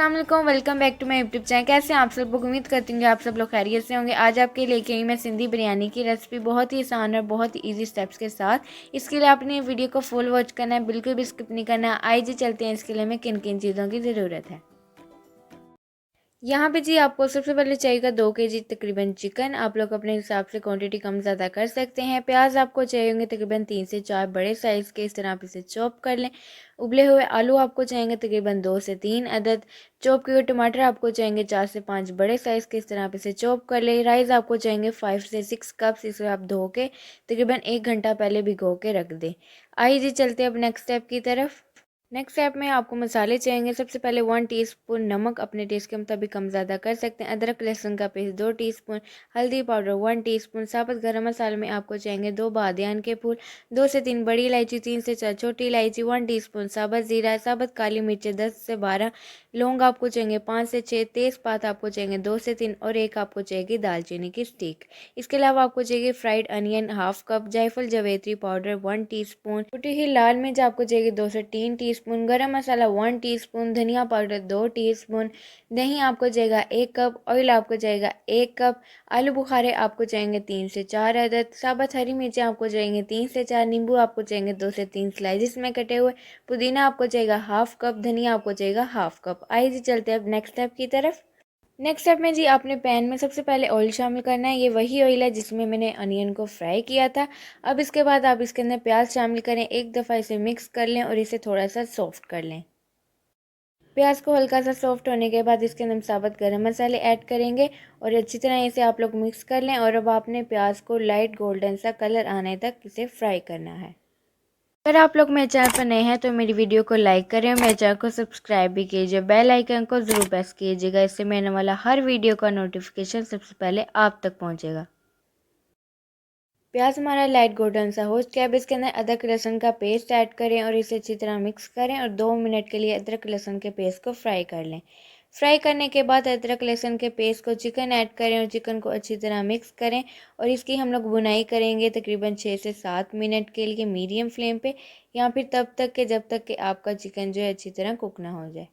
अस्सलाम वालेकुम, welcome back to my YouTube channel. कैसे हैं आप सब लोग? उम्मीद करती हूँ कि आप सब लोग खैरियत से होंगे। आज आपके लेके आई मैं सिंधी बिरयानी की रेसिपी बहुत ही आसान और बहुत ही इजी स्टेप्स के साथ। इसके लिए आपने वीडियो को फुल वॉच करना है, बिल्कुल भी स्किप नहीं करना है। आइए जी चलते हैं इसके लिए हमें किन किन चीज़ों की ज़रूरत है। यहाँ पे जी आपको सबसे पहले चाहिएगा 2 केजी तकरीबन चिकन। आप लोग अपने हिसाब से क्वांटिटी कम ज़्यादा कर सकते हैं। प्याज आपको चाहिए होंगे तकरीबन 3 से 4 बड़े साइज़ के, इस तरह आप इसे चॉप कर लें। उबले हुए आलू आपको चाहिए तकरीबन 2 से 3 अदद। चॉप किए हुए टमाटर आपको चाहिए 4 से 5 बड़े साइज़ के, इस तरह आप इसे चॉप कर लें। राइस आपको चाहिए 5 से 6 कप्स, इसे आप धो के तकरीबन 1 घंटा पहले भिगो के रख दें। आइए जी चलते हैं अब नेक्स्ट स्टेप की तरफ। नेक्स्ट स्टेप में आपको मसाले चाहिए। सबसे पहले 1 टीस्पून नमक, अपने टेस्ट के मुताबिक कम ज़्यादा कर सकते हैं। अदरक लहसुन का पेस्ट 2 टीस्पून, हल्दी पाउडर 1 टीस्पून, साबुत गरम मसाले में आपको चाहिए 2 बादियान के फूल, 2 से 3 बड़ी इलायची, 3 से 4 छोटी इलायची, 1 टीस्पून साबुत ज़ीरा, साबुत काली मिर्चें 10 से 12, लौंग आपको चाहिए 5 से 6, तेज़पात आपको चाहिए 2 से 3 और एक आपको चाहिए दालचीनी की स्टिक। इसके अलावा आपको चाहिए फ्राइड अनियन हाफ कप, जायफल जावित्री पाउडर 1 टीस्पून, कुटी हुई लाल मिर्च आपको चाहिए 2 से 3 टीस्पून, गरम मसाला 1 टीस्पून, धनिया पाउडर 2 टीस्पून, दही आपको चाहिए 1 कप, ऑयल आपको चाहिए 1 कप, आलू बुखारे आपको चाहिए 3 से 4 अदद, साबुत हरी मिर्चें आपको चाहिए 3 से 4, नींबू आपको चाहिए 2 से 3 स्लाइसिस में कटे हुए, पुदीना आपको चाहिए हाफ कप, धनिया आपको चाहिए हाफ कप। आइए जी चलते हैं अब नेक्स्ट स्टेप की तरफ। नेक्स्ट स्टेप में जी आपने पैन में सबसे पहले ऑयल शामिल करना है। ये वही ऑयल है जिसमें मैंने अनियन को फ्राई किया था। अब इसके बाद आप इसके अंदर प्याज शामिल करें, एक दफ़ा इसे मिक्स कर लें और इसे थोड़ा सा सॉफ्ट कर लें। प्याज को हल्का सा सॉफ्ट होने के बाद इसके अंदर साबुत गरम मसाले ऐड करेंगे और अच्छी तरह इसे आप लोग मिक्स कर लें। और अब आपने प्याज को लाइट गोल्डन सा कलर आने तक इसे फ्राई करना है। अगर आप लोग मेरे चैनल पर नए हैं तो मेरी वीडियो को लाइक करें और मेरे चैनल को सब्सक्राइब भी कीजिए। बेल आइकन को ज़रूर प्रेस कीजिएगा, इससे मेरे वाला हर वीडियो का नोटिफिकेशन सबसे पहले आप तक पहुंचेगा। प्याज हमारा लाइट गोल्डन सा हो चुका है। अब इसके अंदर अदरक लहसुन का पेस्ट ऐड करें और इसे अच्छी तरह मिक्स करें और 2 मिनट के लिए अदरक लहसुन के पेस्ट को फ्राई कर लें। फ्राई करने के बाद अदरक लहसुन के पेस्ट को चिकन ऐड करें और चिकन को अच्छी तरह मिक्स करें और इसकी हम लोग भुनाई करेंगे तकरीबन 6 से 7 मिनट के लिए मीडियम फ्लेम पे, या फिर तब तक के जब तक कि आपका चिकन जो है अच्छी तरह कुक ना हो जाए।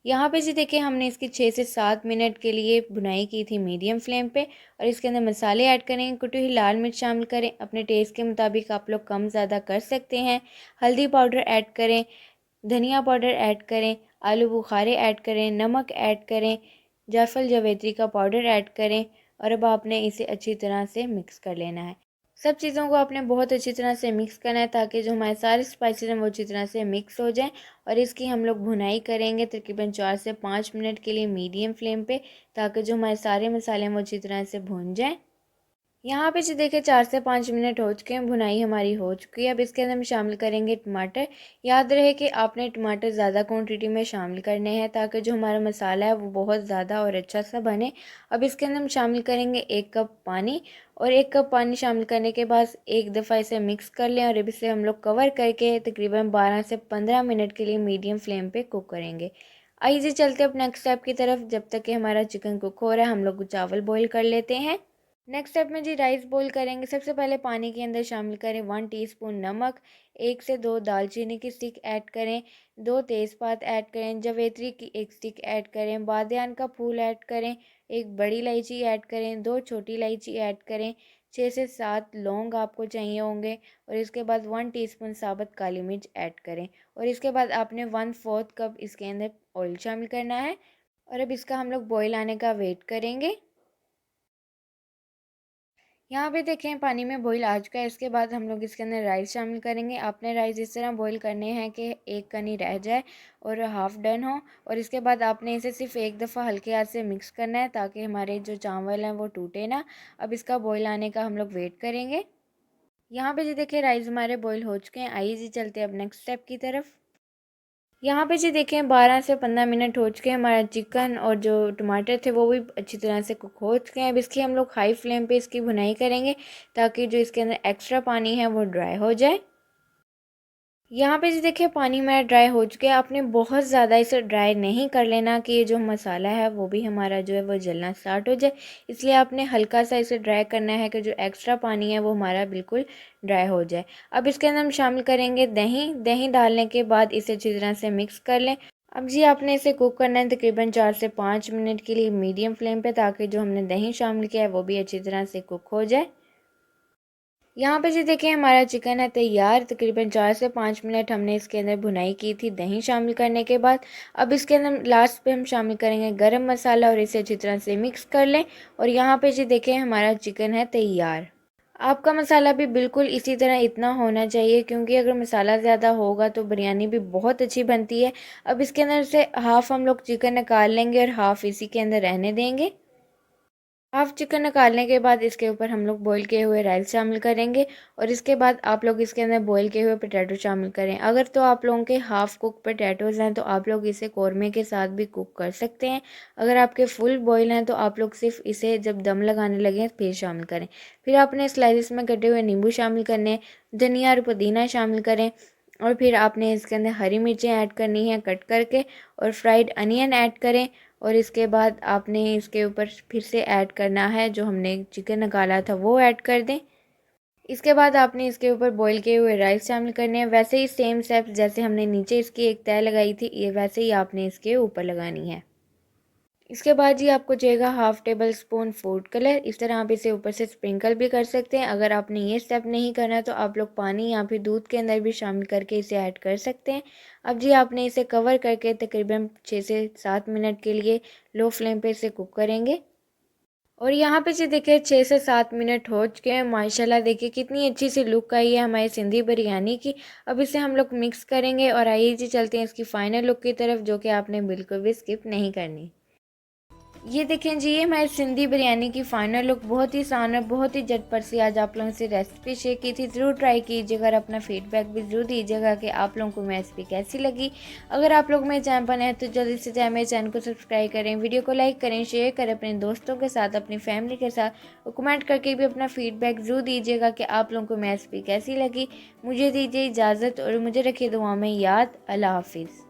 यहाँ पे जी देखिए हमने इसकी 6 से 7 मिनट के लिए भुनाई की थी मीडियम फ्लेम पे। और इसके अंदर मसाले ऐड करें, कुटी हुई लाल मिर्च शामिल करें, अपने टेस्ट के मुताबिक आप लोग कम ज़्यादा कर सकते हैं। हल्दी पाउडर ऐड करें, धनिया पाउडर ऐड करें, आलू बुखारे ऐड करें, नमक ऐड करें, जायफल जावित्री का पाउडर ऐड करें और अब आपने इसे अच्छी तरह से मिक्स कर लेना है। सब चीज़ों को आपने बहुत अच्छी तरह से मिक्स करना है ताकि जो हमारे सारे स्पाइसेस हैं वो अच्छी तरह से मिक्स हो जाएं। और इसकी हम लोग भुनाई करेंगे तकरीबन 4 से 5 मिनट के लिए मीडियम फ्लेम पे, ताकि जो हमारे सारे मसाले हैं वो अच्छी तरह से भुन जाएं। यहाँ पे जी देखिए 4 से 5 मिनट हो चुके हैं, भुनाई हमारी हो चुकी है। अब इसके अंदर हम शामिल करेंगे टमाटर। याद रहे कि आपने टमाटर ज़्यादा क्वांटिटी में शामिल करने हैं ताकि जो हमारा मसाला है वो बहुत ज़्यादा और अच्छा सा बने। अब इसके अंदर हम शामिल करेंगे 1 कप पानी और 1 कप पानी शामिल करने के बाद एक दफ़ा इसे मिक्स कर लें और अब इसे हम लोग कवर करके तकरीबन 12 से 15 मिनट के लिए मीडियम फ्लेम पर कुक करेंगे। आइए जी चलते हैं अब नेक्स्ट स्टेप की तरफ। जब तक कि हमारा चिकन कुक हो रहा है हम लोग चावल बॉईल कर लेते हैं। नेक्स्ट स्टेप में जी राइस बॉईल करेंगे। सबसे पहले पानी के अंदर शामिल करें 1 टीस्पून नमक, 1 से 2 दालचीनी की स्टिक ऐड करें, 2 तेज़पात ऐड करें, जावित्री की 1 स्टिक ऐड करें, बादियान का फूल ऐड करें, 1 बड़ी इलायची ऐड करें, 2 छोटी इलायची ऐड करें, 6 से 7 लौंग आपको चाहिए होंगे और इसके बाद 1 टीस्पून साबुत काली मिर्च ऐड करें और इसके बाद आपने 1/4 कप इसके अंदर ऑयल शामिल करना है और अब इसका हम लोग बॉईल आने का वेट करेंगे। यहाँ पे देखें पानी में बॉईल आ चुका है। इसके बाद हम लोग इसके अंदर राइस शामिल करेंगे। आपने राइस इस तरह बॉईल करने हैं कि एक कनी रह जाए और हाफ़ डन हो और इसके बाद आपने इसे सिर्फ एक दफ़ा हल्के हाथ से मिक्स करना है ताकि हमारे जो चावल हैं वो टूटे ना। अब इसका बॉईल आने का हम लोग वेट करेंगे। यहाँ पे जी देखिए राइस हमारे बॉईल हो चुके हैं। आइए जी चलते हैं अब नेक्स्ट स्टेप की तरफ। यहाँ पे जी देखें 12 से 15 मिनट हो चुके हैं। हमारा चिकन और जो टमाटर थे वो भी अच्छी तरह से कुक हो चुके हैं। अब इसकी हम लोग हाई फ्लेम पे इसकी भुनाई करेंगे ताकि जो इसके अंदर एक्स्ट्रा पानी है वो ड्राई हो जाए। यहाँ पे जी देखिए पानी हमारा ड्राई हो चुका है। आपने बहुत ज़्यादा इसे ड्राई नहीं कर लेना कि ये जो मसाला है वो भी हमारा जो है वो जलना स्टार्ट हो जाए। इसलिए आपने हल्का सा इसे ड्राई करना है कि जो एक्स्ट्रा पानी है वो हमारा बिल्कुल ड्राई हो जाए। अब इसके अंदर हम शामिल करेंगे दही। दही डालने के बाद इसे अच्छी तरह से मिक्स कर लें अब जी आपने इसे कुक करना है तकरीबन 4 से 5 मिनट के लिए मीडियम फ्लेम पे, ताकि जो हमने दही शामिल किया है वो भी अच्छी तरह से कुक हो जाए। यहाँ पे जी देखिए हमारा चिकन है तैयार। तकरीबन 4 से 5 मिनट हमने इसके अंदर भुनाई की थी दही शामिल करने के बाद। अब इसके अंदर लास्ट पे हम शामिल करेंगे गरम मसाला और इसे अच्छी तरह से मिक्स कर लें। और यहाँ पे जी देखिए हमारा चिकन है तैयार। आपका मसाला भी बिल्कुल इसी तरह इतना होना चाहिए, क्योंकि अगर मसाला ज़्यादा होगा तो बिरयानी भी बहुत अच्छी बनती है। अब इसके अंदर से हाफ़ हम लोग चिकन निकाल लेंगे और हाफ़ इसी के अंदर रहने देंगे। हाफ चिकन निकालने के बाद इसके ऊपर हम लोग बॉईल किए हुए राइस शामिल करेंगे और इसके बाद आप लोग इसके अंदर बॉईल किए हुए पोटैटो शामिल करें। अगर तो आप लोगों के हाफ़ कुक पोटैटोज़ हैं तो आप लोग इसे कौरमे के साथ भी कुक कर सकते हैं। अगर आपके फुल बॉईल हैं तो आप लोग सिर्फ इसे जब दम लगाने लगें फिर शामिल करें। फिर आपने स्लाइसिस में कटे हुए नींबू शामिल करने, धनिया और पुदीना शामिल करें और फिर आपने इसके अंदर हरी मिर्चें ऐड करनी है कट करके और फ्राइड अनियन ऐड करें। और इसके बाद आपने इसके ऊपर फिर से ऐड करना है जो हमने चिकन निकाला था वो ऐड कर दें। इसके बाद आपने इसके ऊपर बॉईल किए हुए राइस शामिल करने हैं। वैसे ही सेम स्टेप्स जैसे हमने नीचे इसकी एक तह लगाई थी ये वैसे ही आपने इसके ऊपर लगानी है। इसके बाद जी आपको चाहिएगा half table spoon food colour. इस तरह आप इसे ऊपर से स्प्रिंकल भी कर सकते हैं। अगर आपने ये स्टेप नहीं करना तो आप लोग पानी या फिर दूध के अंदर भी शामिल करके इसे ऐड कर सकते हैं। अब जी आपने इसे कवर करके तकरीबन 6 से 7 मिनट के लिए लो फ्लेम पे इसे कुक करेंगे। और यहाँ पे जी देखिए 6 से 7 मिनट हो चुके हैं। माशाल्लाह देखिए कितनी अच्छी सी लुक आई है हमारी सिंधी बिरयानी की। अब इसे हम लोग मिक्स करेंगे और आइए जी चलते हैं इसकी फ़ाइनल लुक की तरफ, जो कि आपने बिल्कुल भी स्किप नहीं करनी। ये देखें जी ये हमारी सिंधी बिरयानी की फ़ाइनल लुक बहुत ही आसान और बहुत ही झटपट सी आज आप लोगों से रेसिपी शेयर की थी। ज़रूर ट्राई कीजिएगा और अपना फीडबैक भी ज़रूर दीजिएगा कि आप लोगों को मेरी रेसिपी कैसी लगी। अगर आप लोग मेरे चैनल पर नए हैं तो जल्दी से जाए मेरे चैनल को सब्सक्राइब करें, वीडियो को लाइक करें, शेयर करें अपने दोस्तों के साथ, अपनी फैमिली के साथ और कमेंट करके भी अपना फीडबैक ज़रूर दीजिएगा कि आप लोगों को मेरी रेसिपी कैसी लगी। मुझे दीजिए इजाज़त और मुझे रखिए दुआ में याद। अल्लाह हाफिज़।